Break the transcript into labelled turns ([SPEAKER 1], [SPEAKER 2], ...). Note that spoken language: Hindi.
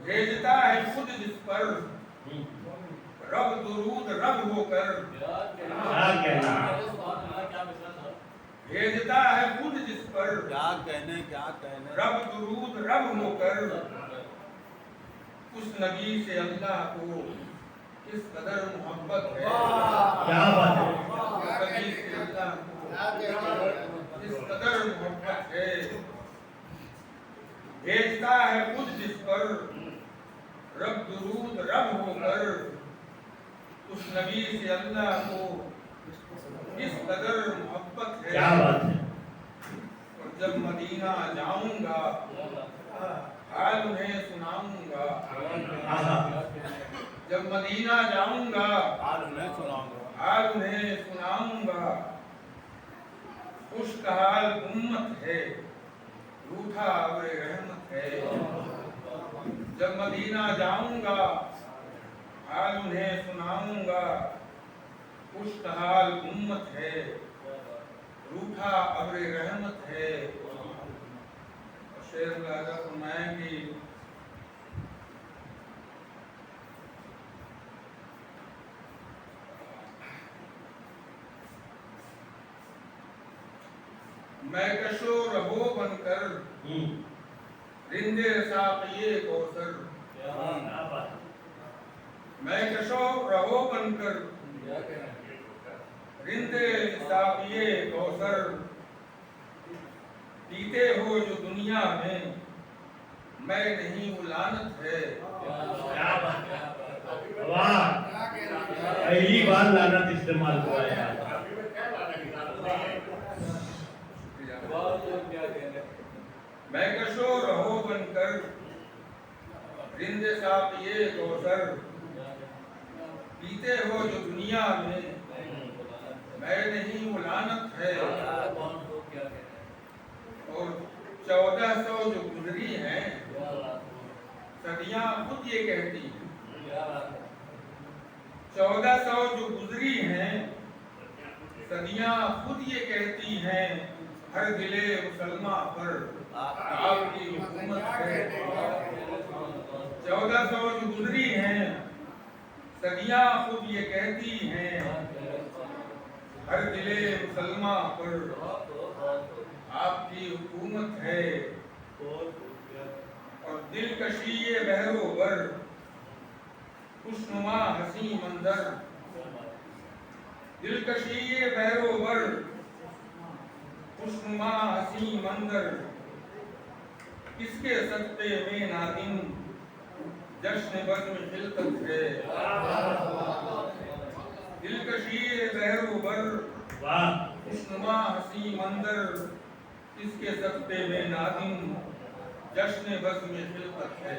[SPEAKER 1] भेजता है खुद जिस पर रब दुरूद रब होकर।
[SPEAKER 2] क्या कहना,
[SPEAKER 1] भेजता है खुद जिस पर
[SPEAKER 3] क्या कहने
[SPEAKER 1] रब दुरूद रब होकर। उस नबी से अल्लाह को किस कदर मोहब्बत है।
[SPEAKER 2] क्या बात है,
[SPEAKER 1] उस नबी से अल्लाह को किस कदर मोहब्बत है। भेजता है खुद जिस पर रब दुरूद रब होकर। उस नबी से अल्लाह को किस कदर मोहब्बत है।
[SPEAKER 2] क्या बात है,
[SPEAKER 1] और जब मदीना जाऊंगा हाल उन्हें सुनाऊंगा।
[SPEAKER 2] आहा,
[SPEAKER 1] जब मदीना जाऊंगा
[SPEAKER 3] हाल सुनाऊंगा।
[SPEAKER 1] हाल उन्हें सुनाऊंगा। खुशहाल उम्मत है रूठा अब्र रहमत है। जब मदीना जाऊंगा हाल उन्हें सुनाऊंगा। खुशहाल उम्मत है रूठा अब्र रहमत है। शेर मुलाजा फरमाया कि मैं कशो रहो बनकर रिंदे साक़िए कौसर।
[SPEAKER 2] क्या बात,
[SPEAKER 1] मैं कशो रहो बनकर रिंदे साक़िए कौसर। पीते हो जो दुनिया में मैं नहीं वो लानत है।
[SPEAKER 2] क्या बात है, वाह, पहली बार लानत इस्तेमाल हुआ है आज।
[SPEAKER 1] मैं कशो रहो बनकर रिंदे साक़िए कौसर। पीते हो जो दुनिया में मैं नहीं वो लानत है। और 1400 जो गुजरी हैं सदियां खुद ये कहती हैं। 1400 जो गुजरी हैं सदियां खुद ये कहती हैं। हर दिले मुसलमान पर आपकी हुकूमत है। 1400 जो गुजरी हैं सदियां खुद ये कहती हैं। हर दिले मुसलमान पर आपकी हुकूमत है। और दिलकशी ये बहरो बर खुशनुमा हसी मंजर। दिलकशी ये बहरो बर खुशनुमा हसी मंजर। किसके सत्ते में नादिम जश्न बज़्म खिलकत है। दिलकशी ये बहरो बर
[SPEAKER 2] वाह,
[SPEAKER 1] खुशनुमा हसी मंजर। किसके सत्ते में नादिम जश्न बज़्म खिलकत है।